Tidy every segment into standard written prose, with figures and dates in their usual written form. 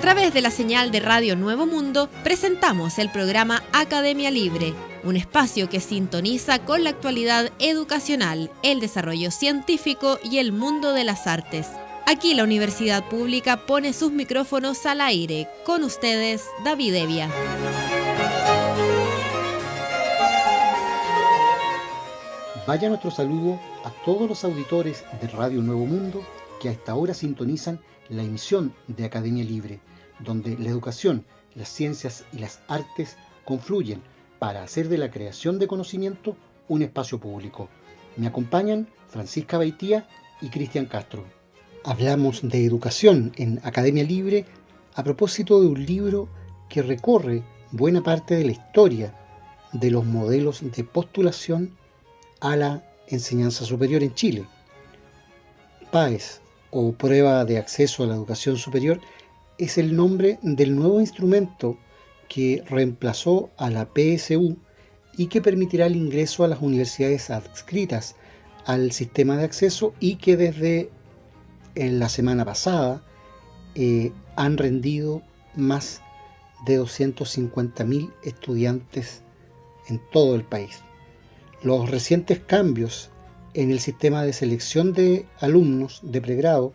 través de la señal de Radio Nuevo Mundo, presentamos el programa Academia Libre, un espacio que sintoniza con la actualidad educacional, el desarrollo científico y el mundo de las artes. Aquí la Universidad Pública pone sus micrófonos al aire. Con ustedes, David Evia. Vaya nuestro saludo a todos los auditores de Radio Nuevo Mundo que a esta hora sintonizan la emisión de Academia Libre, donde la educación, las ciencias y las artes confluyen para hacer de la creación de conocimiento un espacio público. Me acompañan Francisca Baitía y Cristian Castro. Hablamos de educación en Academia Libre a propósito de un libro que recorre buena parte de la historia de los modelos de postulación a la enseñanza superior en Chile. PAES, o Prueba de Acceso a la Educación Superior, es el nombre del nuevo instrumento que reemplazó a la PSU y que permitirá el ingreso a las universidades adscritas al sistema de acceso y que desde la semana pasada han rendido más de 250.000 estudiantes en todo el país. Los recientes cambios en el sistema de selección de alumnos de pregrado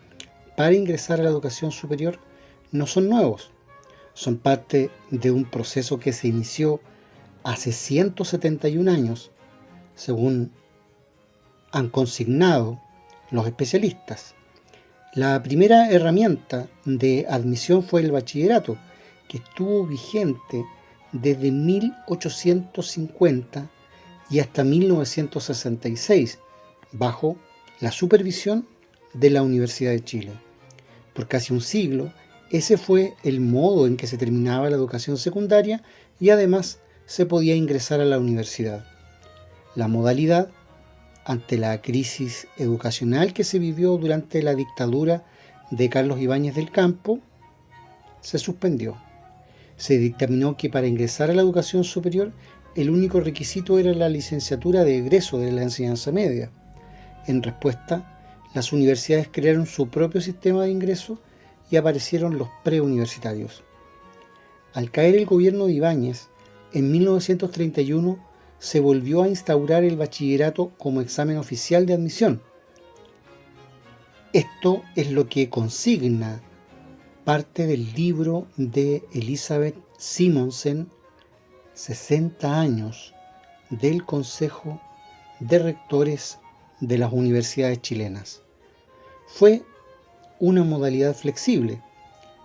para ingresar a la educación superior no son nuevos, son parte de un proceso que se inició hace 171 años, según han consignado los especialistas. La primera herramienta de admisión fue el bachillerato, que estuvo vigente desde 1850 y hasta 1966, bajo la supervisión de la Universidad de Chile. Por casi un siglo, ese fue el modo en que se terminaba la educación secundaria y además se podía ingresar a la universidad. La modalidad, ante la crisis educacional que se vivió durante la dictadura de Carlos Ibáñez del Campo, se suspendió. Se dictaminó que para ingresar a la educación superior el único requisito era la licenciatura de egreso de la enseñanza media. En respuesta, las universidades crearon su propio sistema de ingreso y aparecieron los preuniversitarios. Al caer el gobierno de Ibáñez, en 1931 se volvió a instaurar el bachillerato como examen oficial de admisión. Esto es lo que consigna parte del libro de Elizabeth Simonsen, 60 años del Consejo de Rectores de las Universidades Chilenas. Fue una modalidad flexible.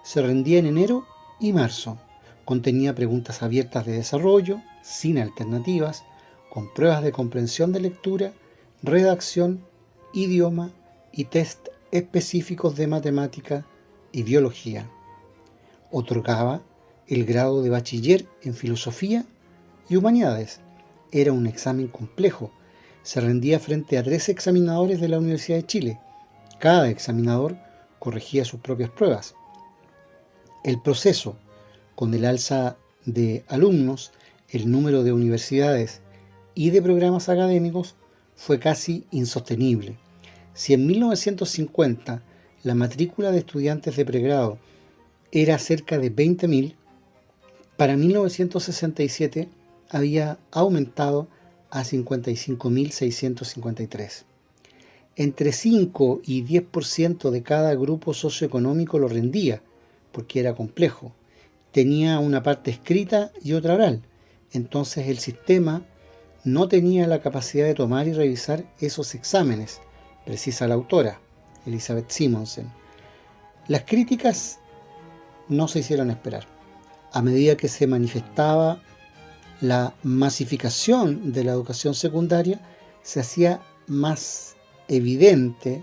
Se rendía en enero y marzo. Contenía preguntas abiertas de desarrollo, sin alternativas, con pruebas de comprensión de lectura, redacción, idioma y test específicos de matemática y biología. Otorgaba el grado de bachiller en filosofía y humanidades. Era un examen complejo. Se rendía frente a 13 examinadores de la Universidad de Chile. Cada examinador corregía sus propias pruebas. El proceso, con el alza de alumnos, el número de universidades y de programas académicos, fue casi insostenible. Si en 1950 la matrícula de estudiantes de pregrado era cerca de 20.000, para 1967 había aumentado a 55.653. Entre 5 y 10% de cada grupo socioeconómico lo rendía, porque era complejo. Tenía una parte escrita y otra oral. Entonces el sistema no tenía la capacidad de tomar y revisar esos exámenes, precisa la autora, Elizabeth Simonsen. Las críticas no se hicieron esperar. A medida que se manifestaba la masificación de la educación secundaria, se hacía más evidente,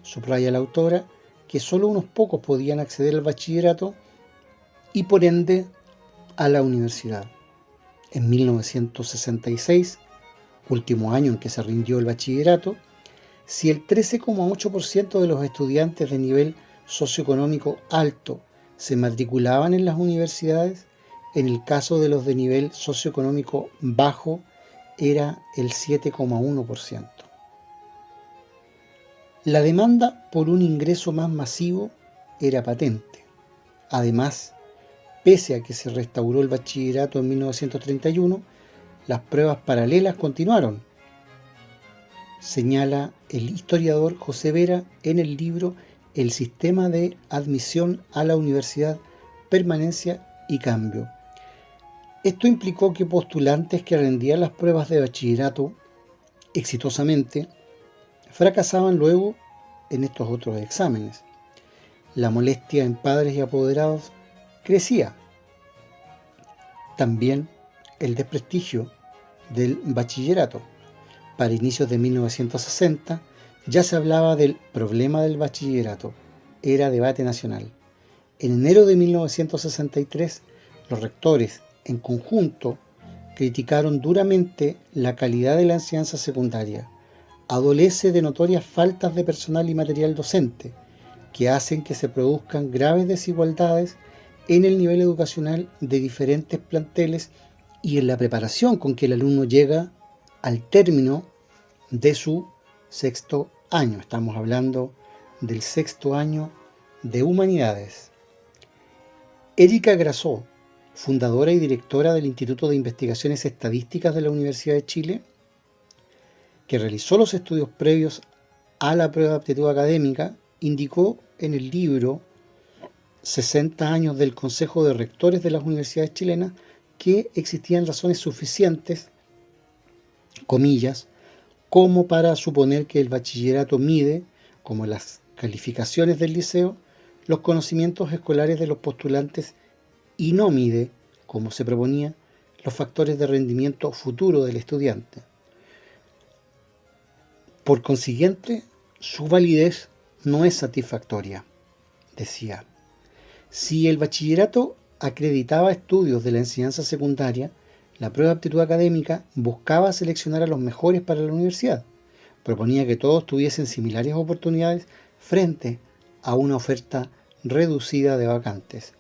subraya la autora, que solo unos pocos podían acceder al bachillerato y por ende a la universidad. En 1966, último año en que se rindió el bachillerato, si el 13,8% de los estudiantes de nivel socioeconómico alto se matriculaban en las universidades, en el caso de los de nivel socioeconómico bajo era el 7,1%. La demanda por un ingreso más masivo era patente. Además, pese a que se restauró el bachillerato en 1931, las pruebas paralelas continuaron, señala el historiador José Vera en el libro El sistema de admisión a la universidad, permanencia y cambio. Esto implicó que postulantes que rendían las pruebas de bachillerato exitosamente fracasaban luego en estos otros exámenes. La molestia en padres y apoderados crecía. También el desprestigio del bachillerato. Para inicios de 1960 ya se hablaba del problema del bachillerato. Era debate nacional. En enero de 1963, los rectores, en conjunto, criticaron duramente la calidad de la enseñanza secundaria. Adolece de notorias faltas de personal y material docente, que hacen que se produzcan graves desigualdades en el nivel educacional de diferentes planteles y en la preparación con que el alumno llega al término de su sexto año. Estamos hablando del sexto año de Humanidades. Erika Grassó, fundadora y directora del Instituto de Investigaciones Estadísticas de la Universidad de Chile, que realizó los estudios previos a la prueba de aptitud académica, indicó en el libro 60 años del Consejo de Rectores de las Universidades Chilenas que existían razones suficientes, comillas, como para suponer que el bachillerato mide, como las calificaciones del liceo, los conocimientos escolares de los postulantes y no mide, como se proponía, los factores de rendimiento futuro del estudiante. Por consiguiente, su validez no es satisfactoria, decía. Si el bachillerato acreditaba estudios de la enseñanza secundaria, la prueba de aptitud académica buscaba seleccionar a los mejores para la universidad. Proponía que todos tuviesen similares oportunidades frente a una oferta reducida de vacantes.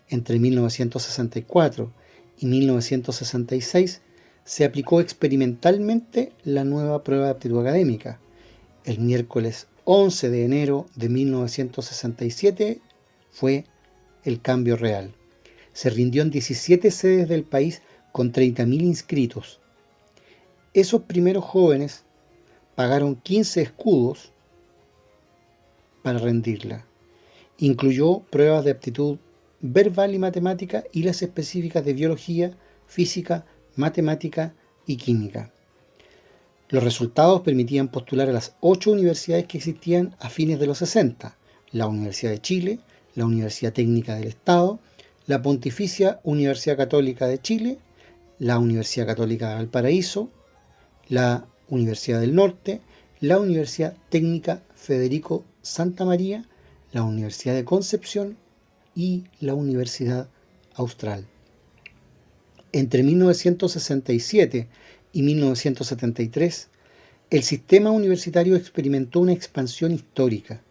Entre 1964 y 1966 se aplicó experimentalmente la nueva prueba de aptitud académica. El miércoles 11 de enero de 1967 fue el cambio real. Se rindió en 17 sedes del país con 30.000 inscritos. Esos primeros jóvenes pagaron 15 escudos para rendirla. Incluyó pruebas de aptitud verbal y matemática y las específicas de biología, física, matemática y química. Los resultados permitían postular a las 8 universidades que existían a fines de los 60, la Universidad de Chile, la Universidad Técnica del Estado, la Pontificia Universidad Católica de Chile, la Universidad Católica de Valparaíso, la Universidad del Norte, la Universidad Técnica Federico Santa María, la Universidad de Concepción y la Universidad Austral. Entre 1967 y 1973, el sistema universitario experimentó una expansión histórica.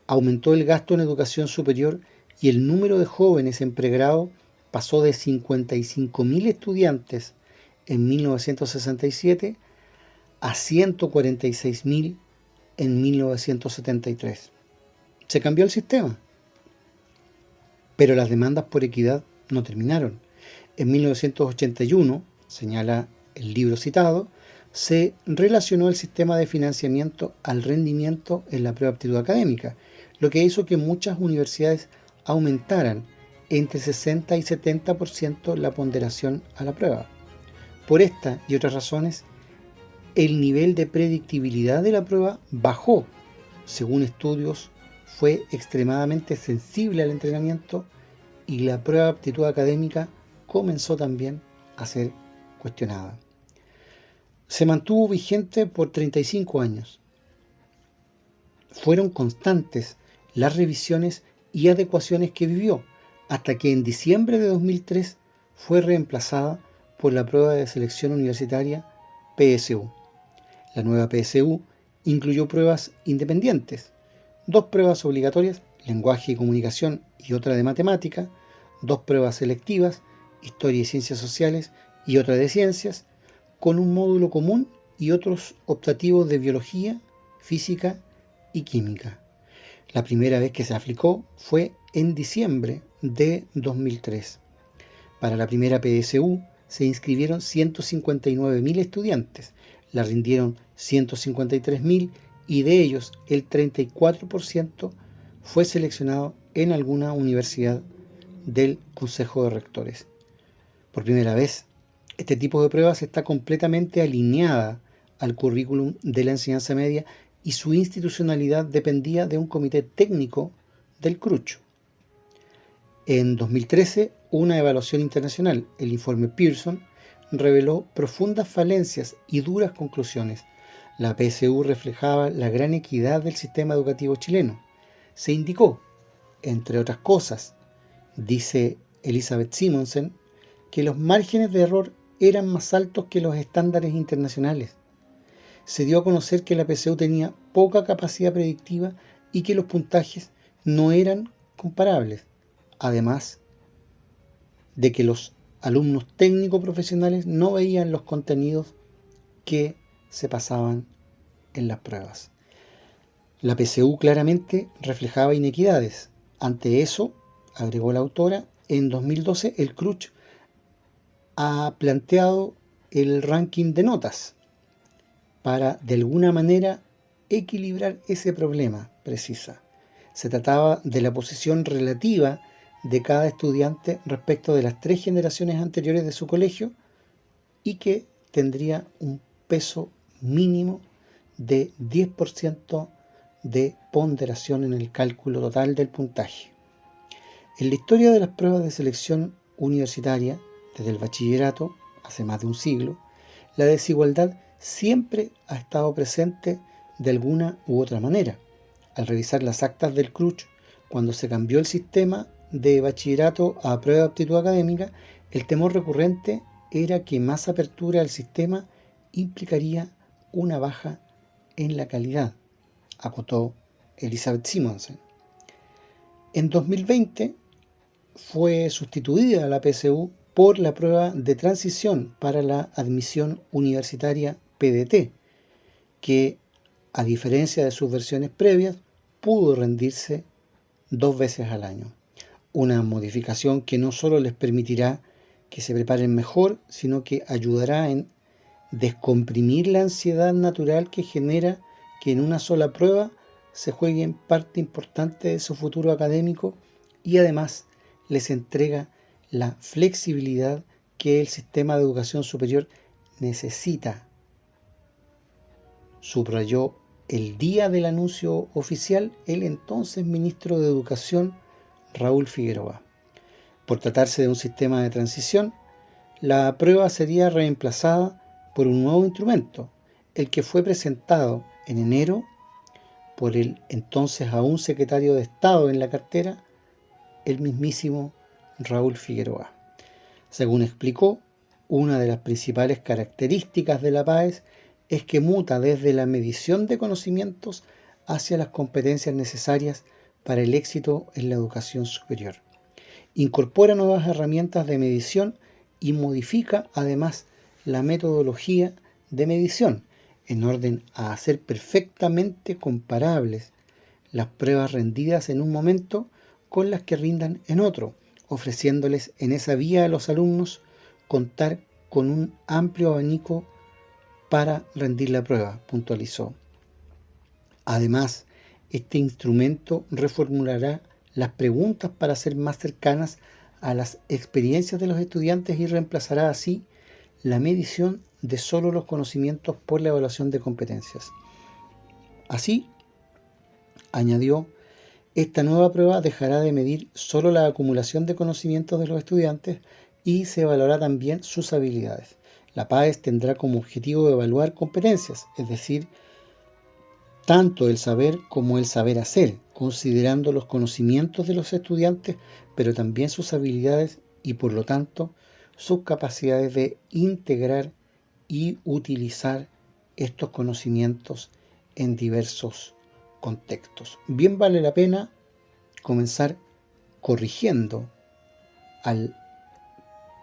Aumentó el gasto en educación superior y el número de jóvenes en pregrado pasó de 55.000 estudiantes en 1967 a 146.000 en 1973. Se cambió el sistema, pero las demandas por equidad no terminaron. En 1981, señala el libro citado, se relacionó el sistema de financiamiento al rendimiento en la prueba de aptitud académica, lo que hizo que muchas universidades aumentaran entre 60 y 70% la ponderación a la prueba. Por esta y otras razones, el nivel de predictibilidad de la prueba bajó. Según estudios, fue extremadamente sensible al entrenamiento y la prueba de aptitud académica comenzó también a ser cuestionada. Se mantuvo vigente por 35 años. Fueron constantes las revisiones y adecuaciones que vivió, hasta que en diciembre de 2003 fue reemplazada por la prueba de selección universitaria PSU. La nueva PSU incluyó pruebas independientes, 2 pruebas obligatorias, lenguaje y comunicación y otra de matemática, 2 pruebas selectivas, historia y ciencias sociales y otra de ciencias, con un módulo común y otros optativos de biología, física y química. La primera vez que se aplicó fue en diciembre de 2003. Para la primera PSU se inscribieron 159.000 estudiantes, la rindieron 153.000 y de ellos el 34% fue seleccionado en alguna universidad del Consejo de Rectores. Por primera vez, este tipo de pruebas está completamente alineada al currículum de la enseñanza media y su institucionalidad dependía de un comité técnico del CRUCH. En 2013, una evaluación internacional, el informe Pearson, reveló profundas falencias y duras conclusiones. La PSU reflejaba la gran equidad del sistema educativo chileno. Se indicó, entre otras cosas, dice Elizabeth Simonsen, que los márgenes de error eran más altos que los estándares internacionales. Se dio a conocer que la PSU tenía poca capacidad predictiva y que los puntajes no eran comparables, además de que los alumnos técnico-profesionales no veían los contenidos que se pasaban en las pruebas. La PSU claramente reflejaba inequidades. Ante eso, agregó la autora, en 2012 el CRUCH ha planteado el ranking de notas para, de alguna manera, equilibrar ese problema, precisa. Se trataba de la posición relativa de cada estudiante respecto de las 3 generaciones anteriores de su colegio y que tendría un peso mínimo de 10% de ponderación en el cálculo total del puntaje. En la historia de las pruebas de selección universitaria, desde el bachillerato, hace más de un siglo, la desigualdad siempre ha estado presente de alguna u otra manera. Al revisar las actas del CRUCH, cuando se cambió el sistema de bachillerato a prueba de aptitud académica, el temor recurrente era que más apertura al sistema implicaría una baja en la calidad, acotó Elizabeth Simonsen. En 2020 fue sustituida la PSU por la prueba de transición para la admisión universitaria PDT, que, a diferencia de sus versiones previas, pudo rendirse 2 veces al año. Una modificación que no solo les permitirá que se preparen mejor, sino que ayudará en descomprimir la ansiedad natural que genera que en una sola prueba se jueguen parte importante de su futuro académico y además les entrega la flexibilidad que el sistema de educación superior necesita, subrayó el día del anuncio oficial el entonces ministro de Educación, Raúl Figueroa. Por tratarse de un sistema de transición, la prueba sería reemplazada por un nuevo instrumento, el que fue presentado en enero por el entonces aún secretario de Estado en la cartera, el mismísimo Raúl Figueroa. Según explicó, una de las principales características de la PAES es que muta desde la medición de conocimientos hacia las competencias necesarias para el éxito en la educación superior. Incorpora nuevas herramientas de medición y modifica además la metodología de medición en orden a hacer perfectamente comparables las pruebas rendidas en un momento con las que rindan en otro, ofreciéndoles en esa vía a los alumnos contar con un amplio abanico para rendir la prueba, puntualizó. Además, este instrumento reformulará las preguntas para ser más cercanas a las experiencias de los estudiantes y reemplazará así la medición de solo los conocimientos por la evaluación de competencias. Así, añadió, esta nueva prueba dejará de medir solo la acumulación de conocimientos de los estudiantes y se evaluará también sus habilidades. La PAES tendrá como objetivo evaluar competencias, es decir, tanto el saber como el saber hacer, considerando los conocimientos de los estudiantes, pero también sus habilidades y, por lo tanto, sus capacidades de integrar y utilizar estos conocimientos en diversos contextos. Bien vale la pena comenzar corrigiendo al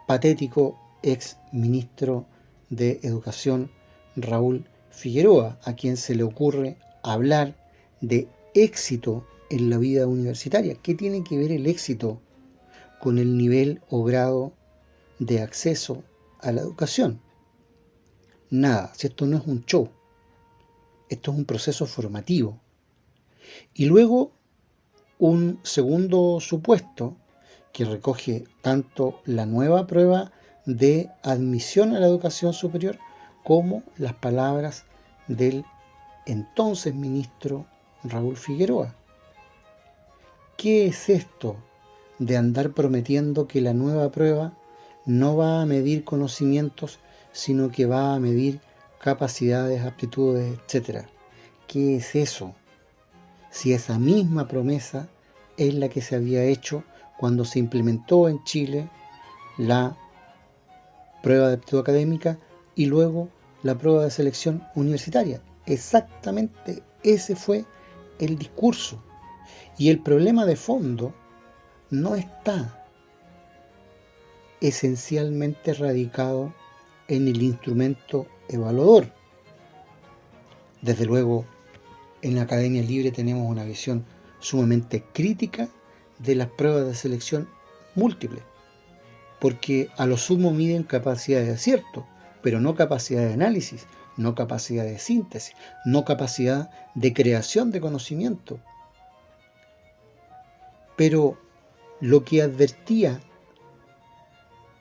patético ex ministro de Educación Raúl Figueroa, a quien se le ocurre hablar de éxito en la vida universitaria. ¿Qué tiene que ver el éxito con el nivel o grado de acceso a la educación. Nada, si esto no es un show, esto es un proceso formativo. Y luego un segundo supuesto que recoge tanto la nueva prueba de admisión a la educación superior como las palabras del entonces ministro Raúl Figueroa. ¿Qué es esto de andar prometiendo que la nueva prueba no va a medir conocimientos, sino que va a medir capacidades, aptitudes, etcétera? ¿Qué es eso? Si esa misma promesa es la que se había hecho cuando se implementó en Chile la prueba de aptitud académica y luego la prueba de selección universitaria. Exactamente ese fue el discurso. Y el problema de fondo no está esencialmente radicado en el instrumento evaluador. Desde luego, en la Academia Libre tenemos una visión sumamente crítica de las pruebas de selección múltiple, porque a lo sumo miden capacidad de acierto, pero no capacidad de análisis, no capacidad de síntesis, no capacidad de creación de conocimiento. Pero lo que advertía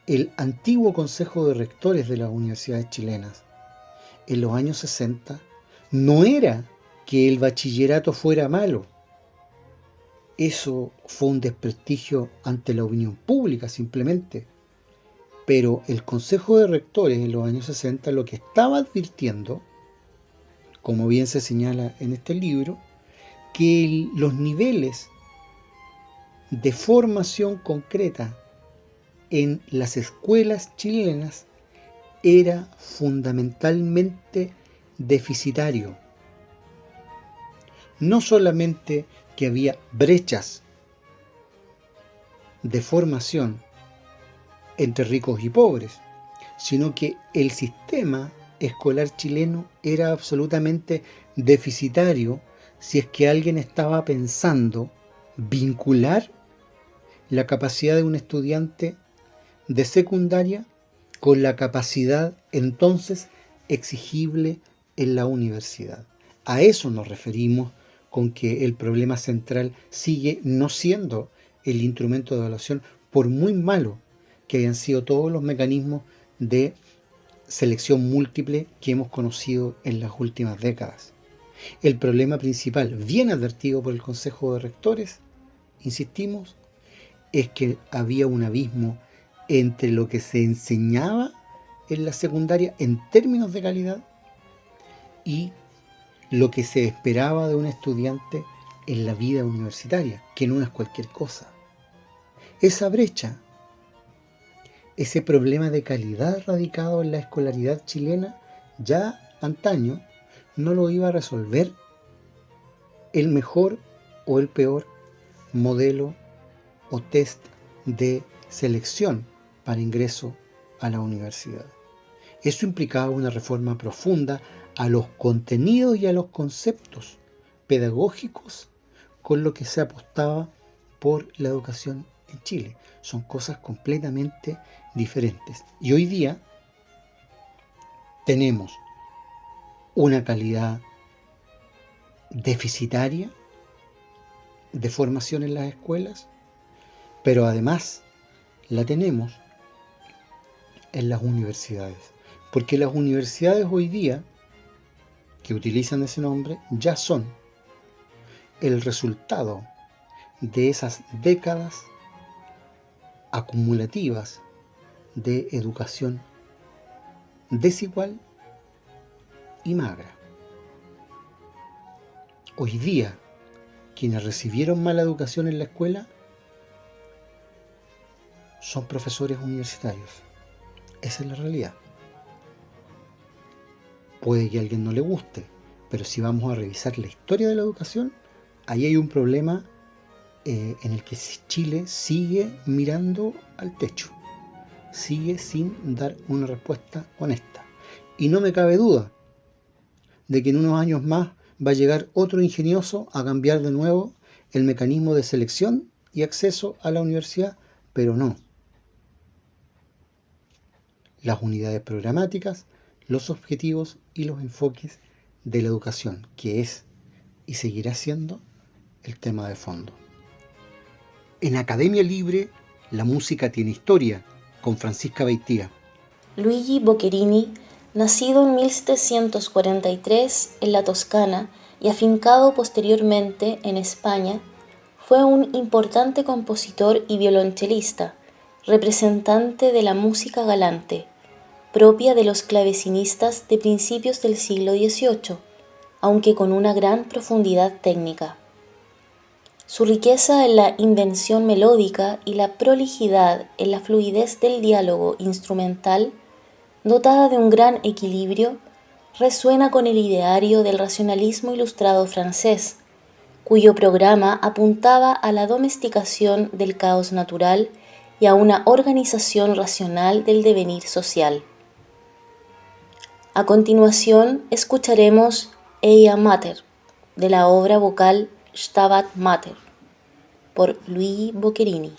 el antiguo Consejo de Rectores de las universidades chilenas en los años 60 no era que el bachillerato fuera malo. Eso fue un desprestigio ante la opinión pública simplemente. Pero el Consejo de Rectores en los años 60 lo que estaba advirtiendo, como bien se señala en este libro, que los niveles de formación concreta en las escuelas chilenas era fundamentalmente deficitario. No solamente que había brechas de formación entre ricos y pobres, sino que el sistema escolar chileno era absolutamente deficitario si es que alguien estaba pensando vincular la capacidad de un estudiante de secundaria con la capacidad entonces exigible en la universidad. A eso nos referimos con que el problema central sigue no siendo el instrumento de evaluación, por muy malo que hayan sido todos los mecanismos de selección múltiple que hemos conocido en las últimas décadas. El problema principal, bien advertido por el Consejo de Rectores, insistimos, es que había un abismo entre lo que se enseñaba en la secundaria en términos de calidad y lo que se esperaba de un estudiante en la vida universitaria, que no es cualquier cosa. Esa brecha, ese problema de calidad radicado en la escolaridad chilena, ya antaño no lo iba a resolver el mejor o el peor modelo o test de selección para ingreso a la universidad. Eso implicaba una reforma profunda a los contenidos y a los conceptos pedagógicos con lo que se apostaba por la educación en Chile. Son cosas completamente diferentes. Y hoy día tenemos una calidad deficitaria de formación en las escuelas, pero además la tenemos en las universidades. Porque las universidades hoy día, que utilizan ese nombre, ya son el resultado de esas décadas acumulativas de educación desigual y magra. Hoy día, quienes recibieron mala educación en la escuela son profesores universitarios. Esa es la realidad. Puede que a alguien no le guste, pero si vamos a revisar la historia de la educación, ahí hay un problema en el que Chile sigue mirando al techo, sigue sin dar una respuesta honesta. Y no me cabe duda de que en unos años más va a llegar otro ingenioso a cambiar de nuevo el mecanismo de selección y acceso a la universidad pero no. Las unidades programáticas, los objetivos y los enfoques de la educación, que es y seguirá siendo el tema de fondo. En Academia Libre, la música tiene historia, con Francisca Beitía. Luigi Boccherini, nacido en 1743 en la Toscana y afincado posteriormente en España, fue un importante compositor y violonchelista, representante de la música galante, propia de los clavecinistas de principios del siglo XVIII, aunque con una gran profundidad técnica. Su riqueza en la invención melódica y la prolijidad en la fluidez del diálogo instrumental, dotada de un gran equilibrio, resuena con el ideario del racionalismo ilustrado francés, cuyo programa apuntaba a la domesticación del caos natural y a una organización racional del devenir social. A continuación escucharemos Eia Mater, de la obra vocal Stabat Mater, por Luigi Boccherini.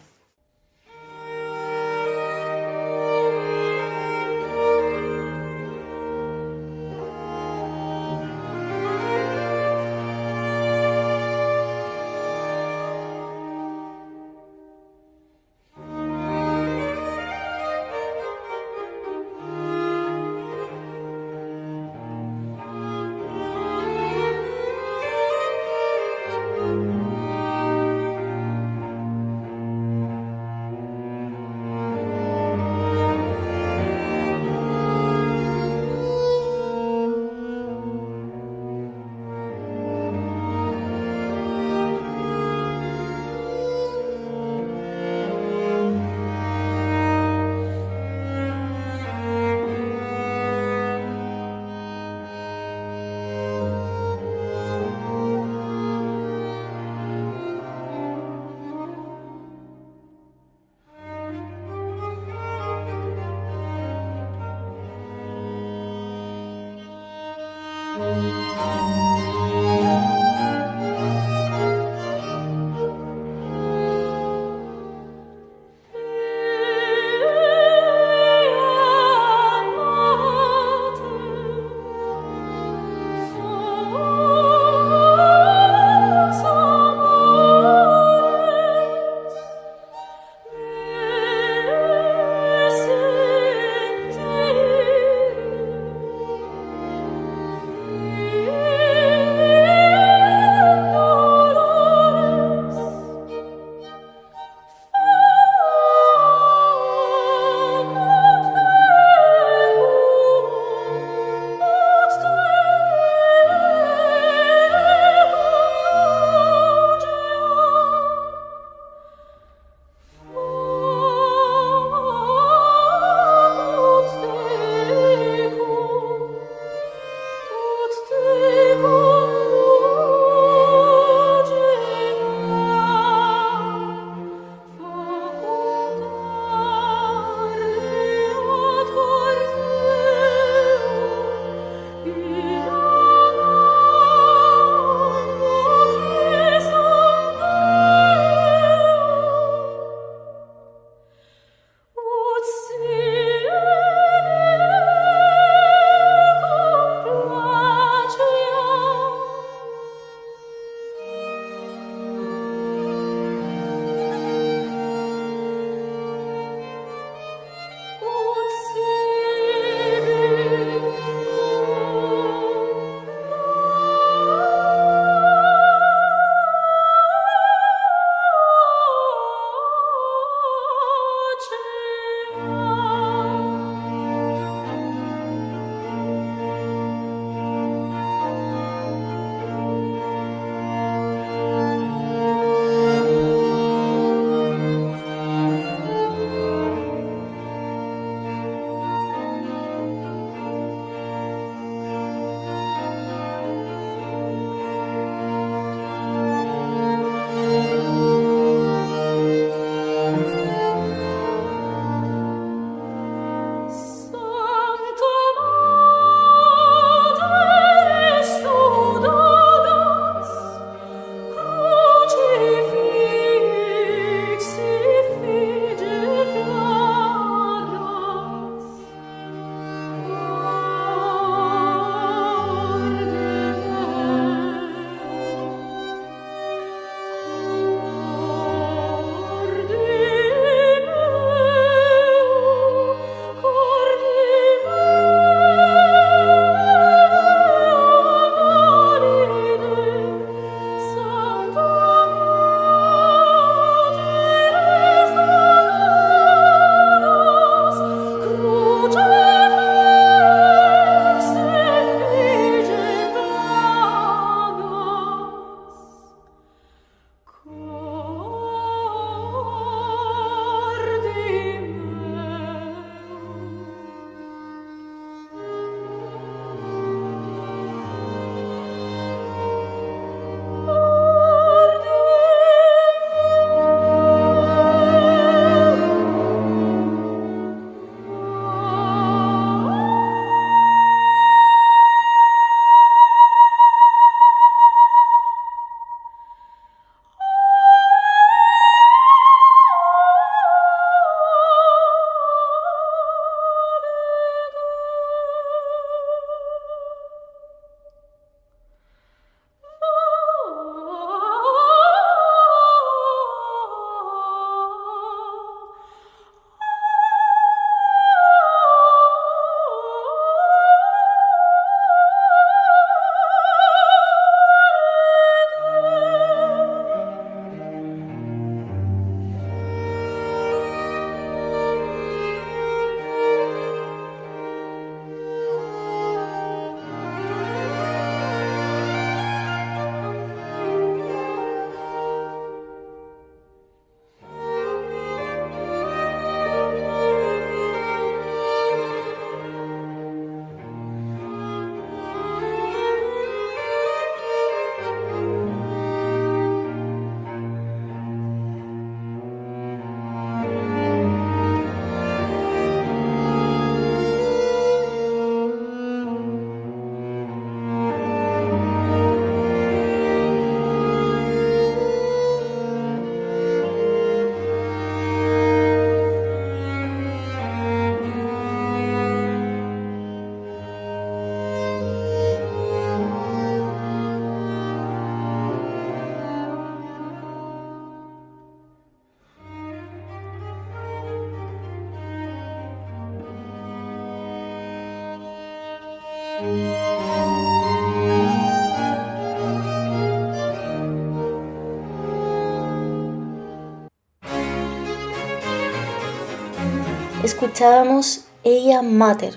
Escuchábamos Eia Mater,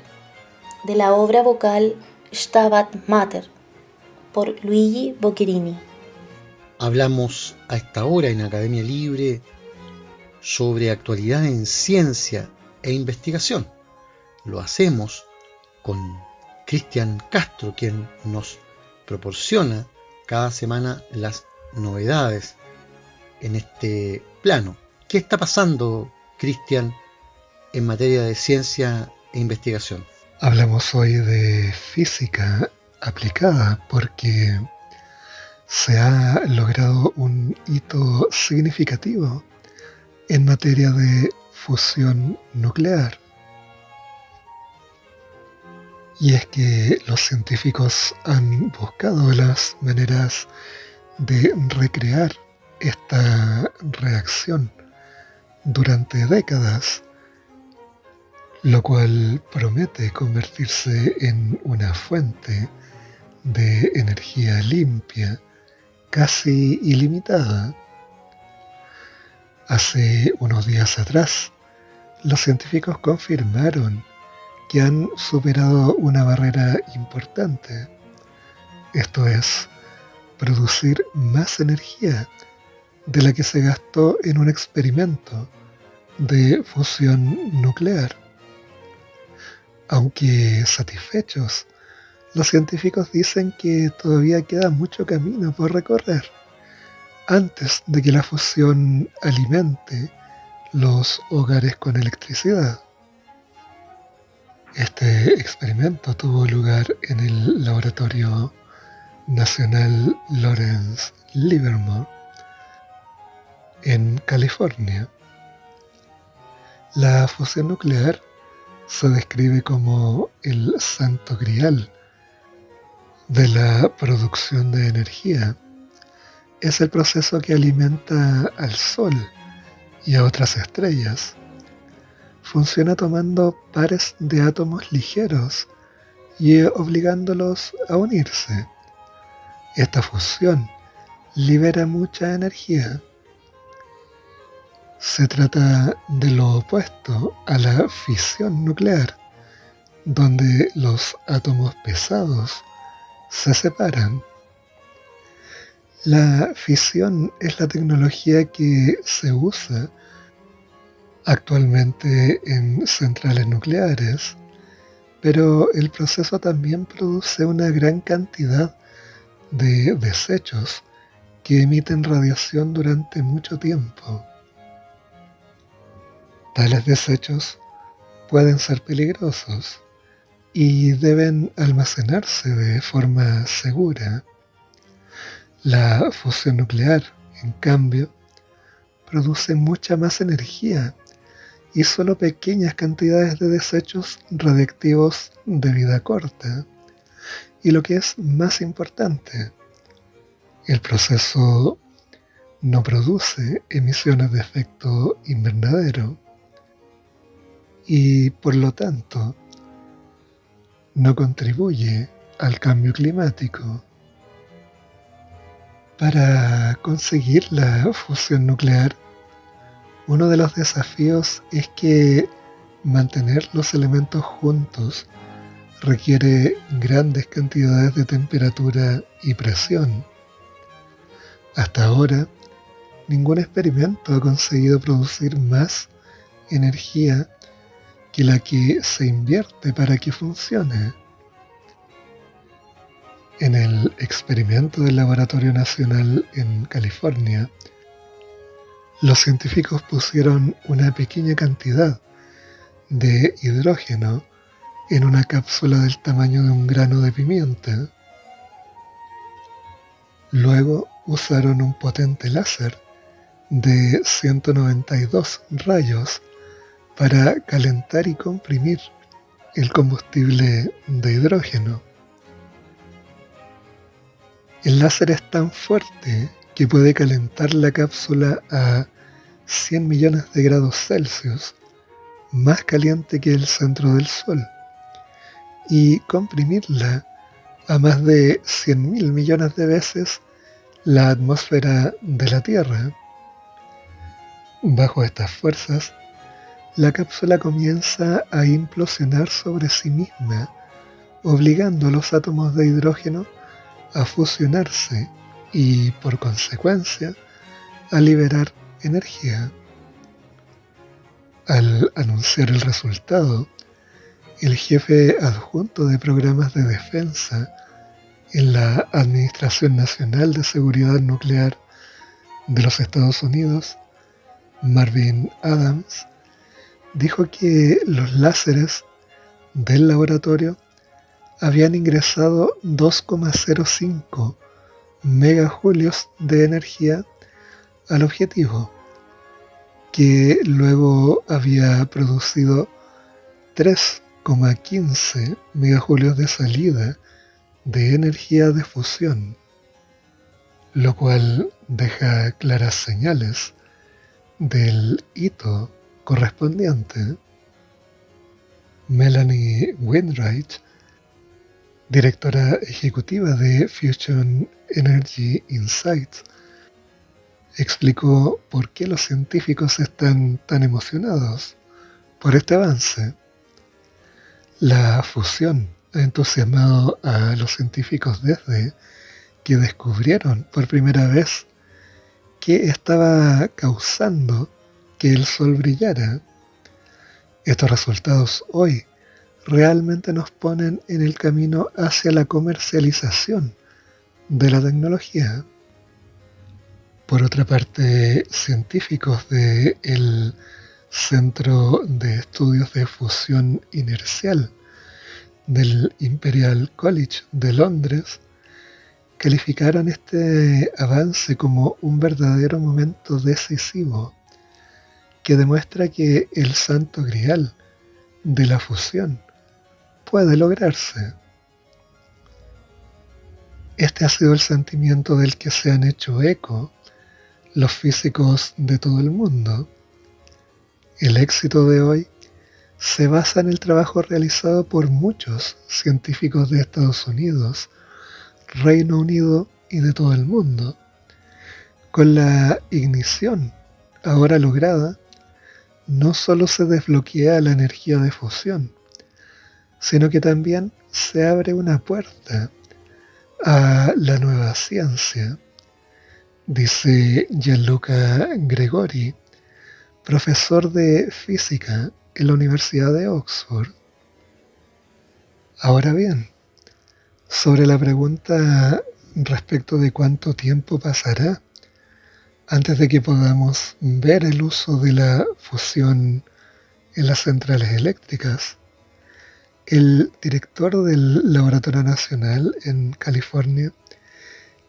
de la obra vocal Stabat Mater, por Luigi Boccherini. Hablamos a esta hora en Academia Libre sobre actualidad en ciencia e investigación. Lo hacemos con Cristian Castro, quien nos proporciona cada semana las novedades en este plano. ¿Qué está pasando, Cristian, en materia de ciencia e investigación? Hablamos hoy de física aplicada porque se ha logrado un hito significativo en materia de fusión nuclear. Y es que los científicos han buscado las maneras de recrear esta reacción durante décadas, lo cual promete convertirse en una fuente de energía limpia, casi ilimitada. Hace unos días atrás, los científicos confirmaron que han superado una barrera importante, esto es, producir más energía de la que se gastó en un experimento de fusión nuclear. Aunque satisfechos, los científicos dicen que todavía queda mucho camino por recorrer antes de que la fusión alimente los hogares con electricidad. Este experimento tuvo lugar en el Laboratorio Nacional Lawrence Livermore, en California. La fusión nuclear se describe como el santo grial de la producción de energía. Es el proceso que alimenta al Sol y a otras estrellas. Funciona tomando pares de átomos ligeros y obligándolos a unirse. Esta fusión libera mucha energía. Se trata de lo opuesto a la fisión nuclear, donde los átomos pesados se separan. La fisión es la tecnología que se usa actualmente en centrales nucleares, pero el proceso también produce una gran cantidad de desechos que emiten radiación durante mucho tiempo. Tales desechos pueden ser peligrosos y deben almacenarse de forma segura. La fusión nuclear, en cambio, produce mucha más energía y solo pequeñas cantidades de desechos radiactivos de vida corta. Y lo que es más importante, el proceso no produce emisiones de efecto invernadero y, por lo tanto, no contribuye al cambio climático. Para conseguir la fusión nuclear, uno de los desafíos es que mantener los elementos juntos requiere grandes cantidades de temperatura y presión. Hasta ahora, ningún experimento ha conseguido producir más energía que la que se invierte para que funcione. En el experimento del Laboratorio Nacional en California, los científicos pusieron una pequeña cantidad de hidrógeno en una cápsula del tamaño de un grano de pimienta. Luego usaron un potente láser de 192 rayos para calentar y comprimir el combustible de hidrógeno. El láser es tan fuerte que puede calentar la cápsula a 100 millones de grados Celsius, más caliente que el centro del Sol, y comprimirla a más de 100.000 millones de veces la atmósfera de la Tierra. Bajo estas fuerzas, la cápsula comienza a implosionar sobre sí misma, obligando a los átomos de hidrógeno a fusionarse y, por consecuencia, a liberar energía. Al anunciar el resultado, el jefe adjunto de programas de defensa en la Administración Nacional de Seguridad Nuclear de los Estados Unidos, Marvin Adams, dijo que los láseres del laboratorio habían ingresado 2,05 megajulios de energía al objetivo, que luego había producido 3,15 megajulios de salida de energía de fusión, lo cual deja claras señales del hito correspondiente. Melanie Wainwright, directora ejecutiva de Fusion Energy Insights, explicó por qué los científicos están tan emocionados por este avance. La fusión ha entusiasmado a los científicos desde que descubrieron por primera vez qué estaba causando que el Sol brillara. Estos resultados hoy realmente nos ponen en el camino hacia la comercialización de la tecnología. Por otra parte, científicos del Centro de Estudios de Fusión Inercial del Imperial College de Londres calificaron este avance como un verdadero momento decisivo que demuestra que el santo grial de la fusión puede lograrse. Este ha sido el sentimiento del que se han hecho eco los físicos de todo el mundo. El éxito de hoy se basa en el trabajo realizado por muchos científicos de Estados Unidos, Reino Unido y de todo el mundo. Con la ignición ahora lograda, no solo se desbloquea la energía de fusión, sino que también se abre una puerta a la nueva ciencia, dice Gianluca Gregori, profesor de física en la Universidad de Oxford. Ahora bien, sobre la pregunta respecto de cuánto tiempo pasará antes de que podamos ver el uso de la fusión en las centrales eléctricas, el director del Laboratorio Nacional en California,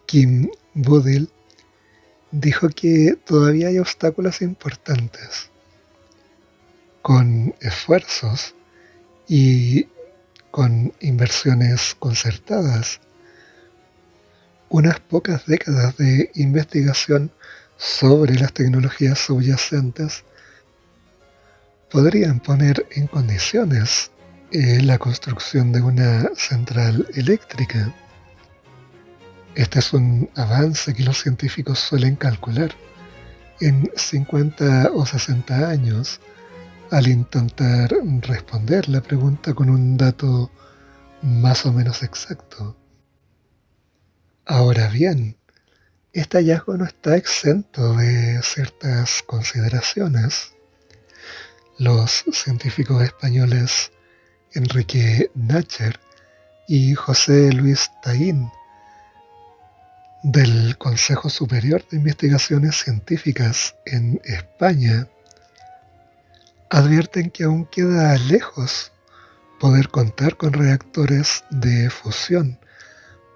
Kim Budil, dijo que todavía hay obstáculos importantes. Con esfuerzos y con inversiones concertadas, unas pocas décadas de investigación sobre las tecnologías subyacentes podrían poner en condiciones la construcción de una central eléctrica. Este es un avance que los científicos suelen calcular en 50 o 60 años al intentar responder la pregunta con un dato más o menos exacto. Ahora bien, este hallazgo no está exento de ciertas consideraciones. Los científicos españoles Enrique Nacher y José Luis Taín del Consejo Superior de Investigaciones Científicas en España advierten que aún queda lejos poder contar con reactores de fusión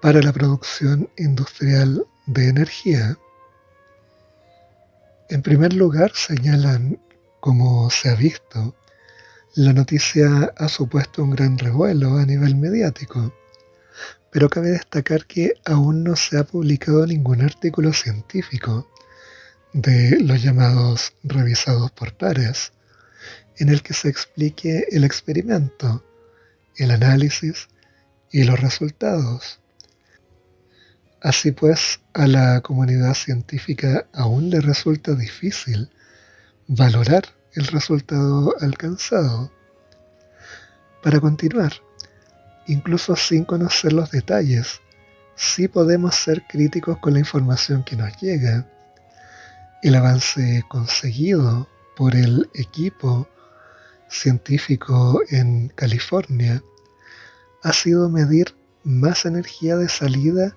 para la producción industrial de energía. En primer lugar, señalan, como se ha visto, la noticia ha supuesto un gran revuelo a nivel mediático, pero cabe destacar que aún no se ha publicado ningún artículo científico de los llamados revisados por pares, en el que se explique el experimento el análisis y los resultados. Así pues, a la comunidad científica aún le resulta difícil valorar el resultado alcanzado. Para continuar, incluso sin conocer los detalles, sí podemos ser críticos con la información que nos llega. El avance conseguido por el equipo científico en California ha sido medir más energía de salida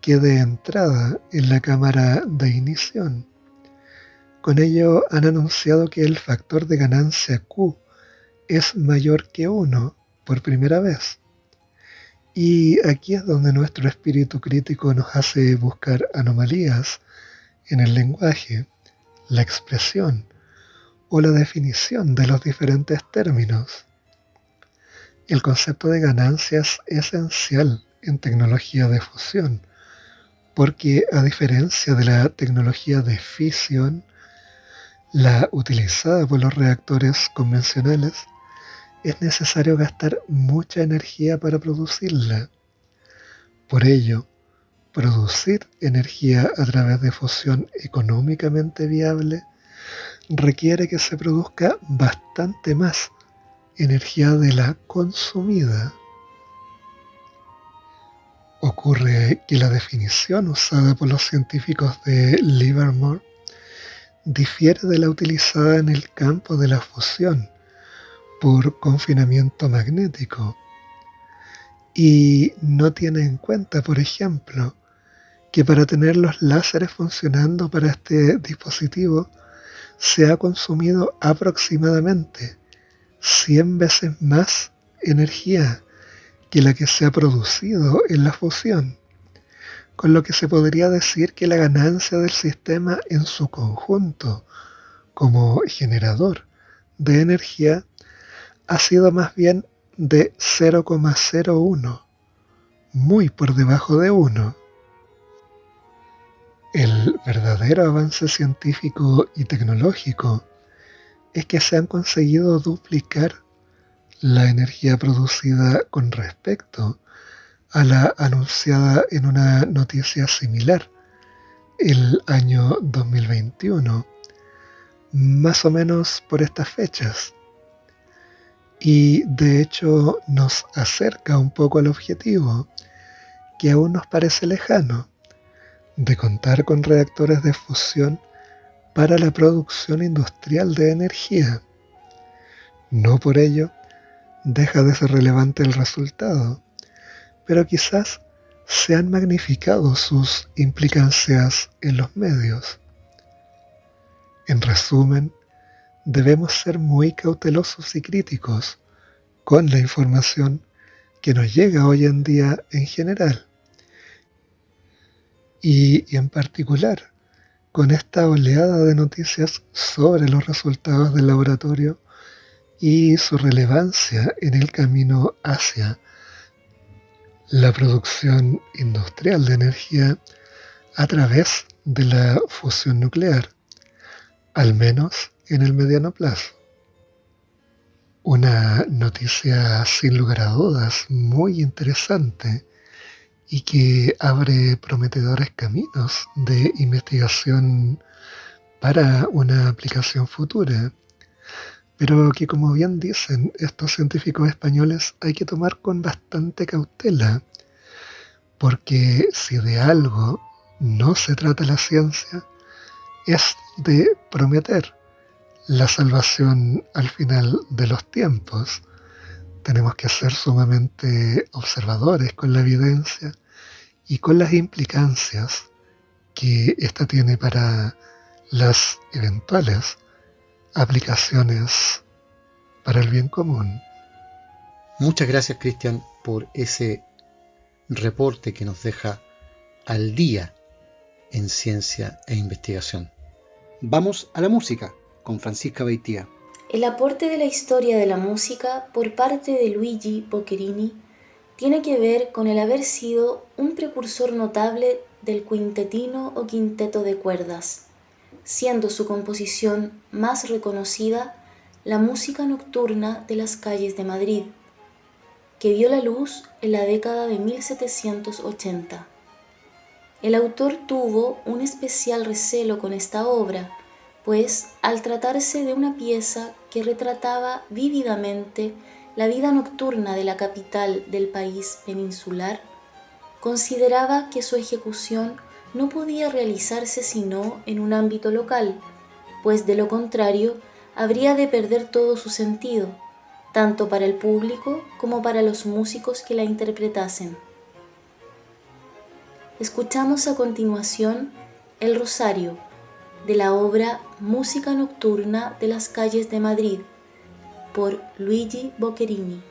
que de entrada en la cámara de ignición. Con ello han anunciado que el factor de ganancia Q es mayor que 1 por primera vez. Y aquí es donde nuestro espíritu crítico nos hace buscar anomalías en el lenguaje, la expresión o la definición de los diferentes términos. El concepto de ganancia es esencial en tecnología de fusión, porque a diferencia de la tecnología de fisión, la utilizada por los reactores convencionales, es necesario gastar mucha energía para producirla. Por ello, producir energía a través de fusión económicamente viable requiere que se produzca bastante más energía de la consumida. Ocurre que la definición usada por los científicos de Livermore difiere de la utilizada en el campo de la fusión por confinamiento magnético y no tiene en cuenta, por ejemplo, que para tener los láseres funcionando para este dispositivo se ha consumido aproximadamente 100 veces más energía que la que se ha producido en la fusión, con lo que se podría decir que la ganancia del sistema en su conjunto como generador de energía ha sido más bien de 0,01, muy por debajo de 1. El verdadero avance científico y tecnológico es que se han conseguido duplicar la energía producida con respecto a la anunciada en una noticia similar el año 2021, más o menos por estas fechas. Y de hecho nos acerca un poco al objetivo, que aún nos parece lejano, de contar con reactores de fusión para la producción industrial de energía. No por ello deja de ser relevante el resultado, pero quizás se han magnificado sus implicancias en los medios. En resumen, debemos ser muy cautelosos y críticos con la información que nos llega hoy en día en general, y en particular con esta oleada de noticias sobre los resultados del laboratorio y su relevancia en el camino hacia la producción industrial de energía a través de la fusión nuclear, al menos en el mediano plazo. Una noticia sin lugar a dudas muy interesante y que abre prometedores caminos de investigación para una aplicación futura, pero que, como bien dicen estos científicos españoles, hay que tomar con bastante cautela, porque si de algo no se trata la ciencia, es de prometer la salvación al final de los tiempos. Tenemos que ser sumamente observadores con la evidencia y con las implicancias que ésta tiene para las eventuales aplicaciones para el bien común. Muchas gracias, Cristian, por ese reporte que nos deja al día en ciencia e investigación. Vamos a la música con Francisca Beitía. El aporte de la historia de la música por parte de Luigi Boccherini tiene que ver con el haber sido un precursor notable del quintetino o quinteto de cuerdas, siendo su composición más reconocida la música nocturna de las calles de Madrid. que vio la luz en la década de 1780. El autor tuvo un especial recelo con esta obra, pues al tratarse de una pieza que retrataba vívidamente la vida nocturna de la capital del país peninsular, consideraba que su ejecución no podía realizarse sino en un ámbito local, pues de lo contrario habría de perder todo su sentido, tanto para el público como para los músicos que la interpretasen. Escuchamos a continuación El Rosario, de la obra Música Nocturna de las Calles de Madrid, por Luigi Boccherini.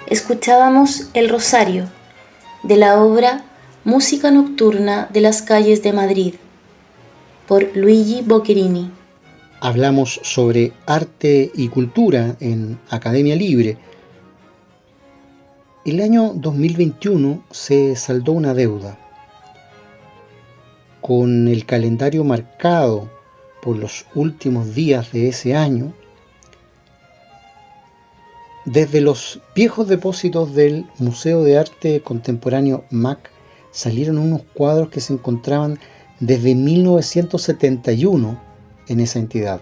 escuchábamos El Rosario, de la obra Música Nocturna de las Calles de Madrid, por Luigi Boccherini. Hablamos sobre arte y cultura en Academia Libre. El año 2021 se saldó una deuda. Con el calendario marcado por los últimos días de ese año, desde los viejos depósitos del Museo de Arte Contemporáneo MAC salieron unos cuadros que se encontraban desde 1971 en esa entidad.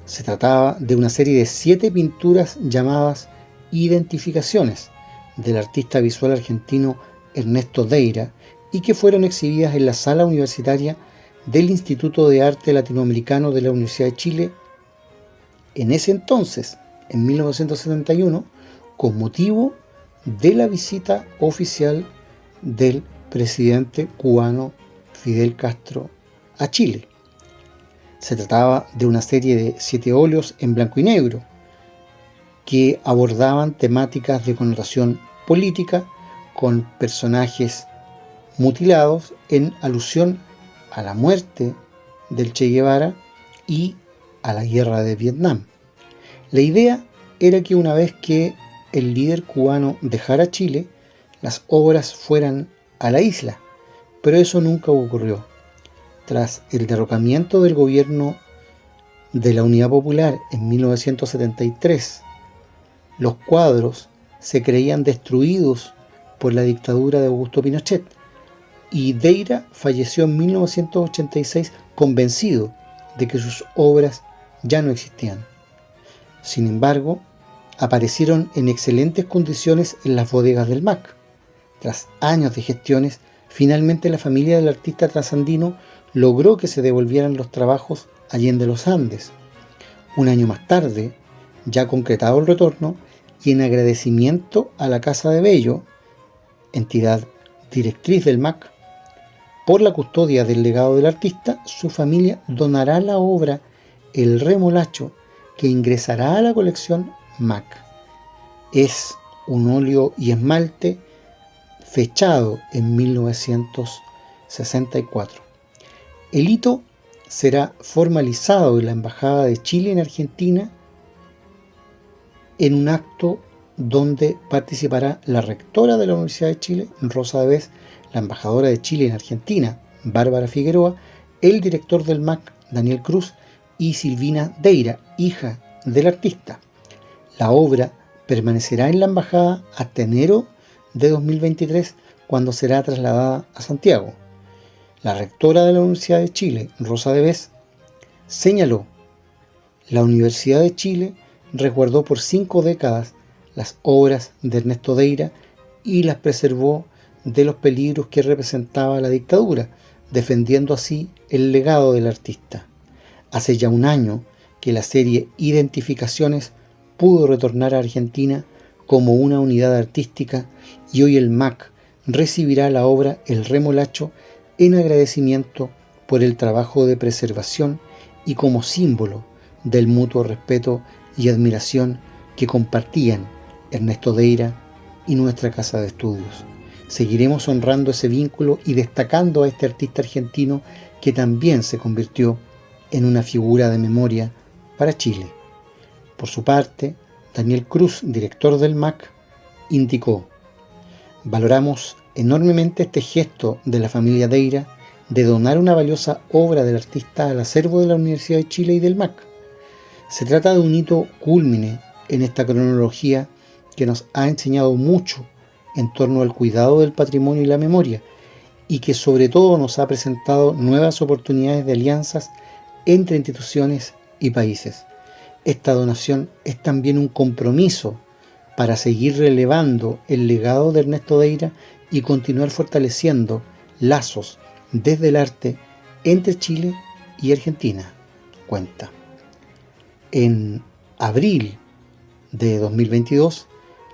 Se trataba de una serie de 7 pinturas llamadas Identificaciones del artista visual argentino Ernesto Deira y que fueron exhibidas en la sala universitaria del Instituto de Arte Latinoamericano de la Universidad de Chile en ese entonces, en 1971, con motivo de la visita oficial del presidente cubano Fidel Castro a Chile. Se trataba de una serie de 7 óleos en blanco y negro que abordaban temáticas de connotación política con personajes mutilados en alusión a la muerte del Che Guevara y a la guerra de Vietnam. La idea era que una vez que el líder cubano dejara Chile, las obras fueran a la isla, pero eso nunca ocurrió. Tras el derrocamiento del gobierno de la Unidad Popular en 1973, los cuadros se creían destruidos por la dictadura de Augusto Pinochet y Deira falleció en 1986 convencido de que sus obras ya no existían. Sin embargo, aparecieron en excelentes condiciones en las bodegas del MAC. Tras años de gestiones, finalmente la familia del artista trasandino logró que se devolvieran los trabajos allende los Andes. Un año más tarde, ya concretado el retorno, y en agradecimiento a la Casa de Bello, entidad directriz del MAC, por la custodia del legado del artista, su familia donará la obra El Remolacho, que ingresará a la colección MAC. Es un óleo y esmalte fechado en 1964. El hito será formalizado en la Embajada de Chile en Argentina en un acto donde participará la rectora de la Universidad de Chile, Rosa de Bes, la embajadora de Chile en Argentina, Bárbara Figueroa, el director del MAC, Daniel Cruz, y Silvina Deira, hija del artista. La obra permanecerá en la embajada hasta enero de 2023, cuando será trasladada a Santiago. La rectora de la Universidad de Chile, Rosa de Bes, señaló: la Universidad de Chile resguardó por 5 décadas las obras de Ernesto Deira y las preservó de los peligros que representaba la dictadura, defendiendo así el legado del artista. Hace ya un año que la serie Identificaciones pudo retornar a Argentina como una unidad artística y hoy el MAC recibirá la obra El Remolacho en agradecimiento por el trabajo de preservación y como símbolo del mutuo respeto y admiración que compartían Ernesto Deira y nuestra casa de estudios. Seguiremos honrando ese vínculo y destacando a este artista argentino que también se convirtió en una figura de memoria para Chile. Por su parte, Daniel Cruz, director del MAC, indicó: valoramos enormemente este gesto de la familia Deira de donar una valiosa obra del artista al acervo de la Universidad de Chile y del MAC. Se trata de un hito cúlmine en esta cronología que nos ha enseñado mucho en torno al cuidado del patrimonio y la memoria, y que sobre todo nos ha presentado nuevas oportunidades de alianzas entre instituciones y países. Esta donación es también un compromiso para seguir relevando el legado de Ernesto Deira y continuar fortaleciendo lazos desde el arte entre Chile y Argentina, cuenta. En abril de 2022,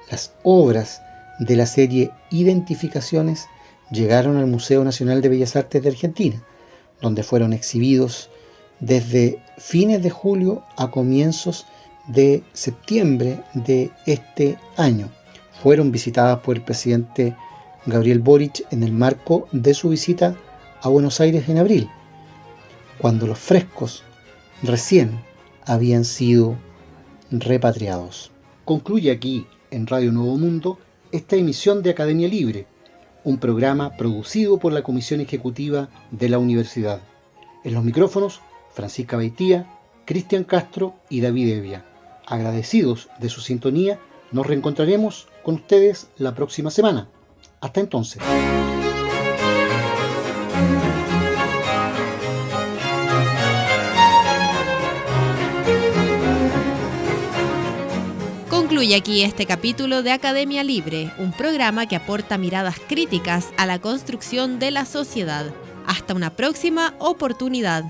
las obras de la serie Identificaciones llegaron al Museo Nacional de Bellas Artes de Argentina, donde fueron exhibidos desde fines de julio a comienzos de septiembre de este año. fueron visitadas por el presidente Gabriel Boric en el marco de su visita a Buenos Aires en abril, cuando los frescos recién habían sido repatriados. Concluye aquí en Radio Nuevo Mundo esta emisión de Academia Libre, un programa producido por la Comisión Ejecutiva de la Universidad. En los micrófonos, Francisca Beitía, Cristian Castro y David Evia. Agradecidos de su sintonía, nos reencontraremos con ustedes la próxima semana. Hasta entonces. Concluye aquí este capítulo de Academia Libre, un programa que aporta miradas críticas a la construcción de la sociedad. Hasta una próxima oportunidad.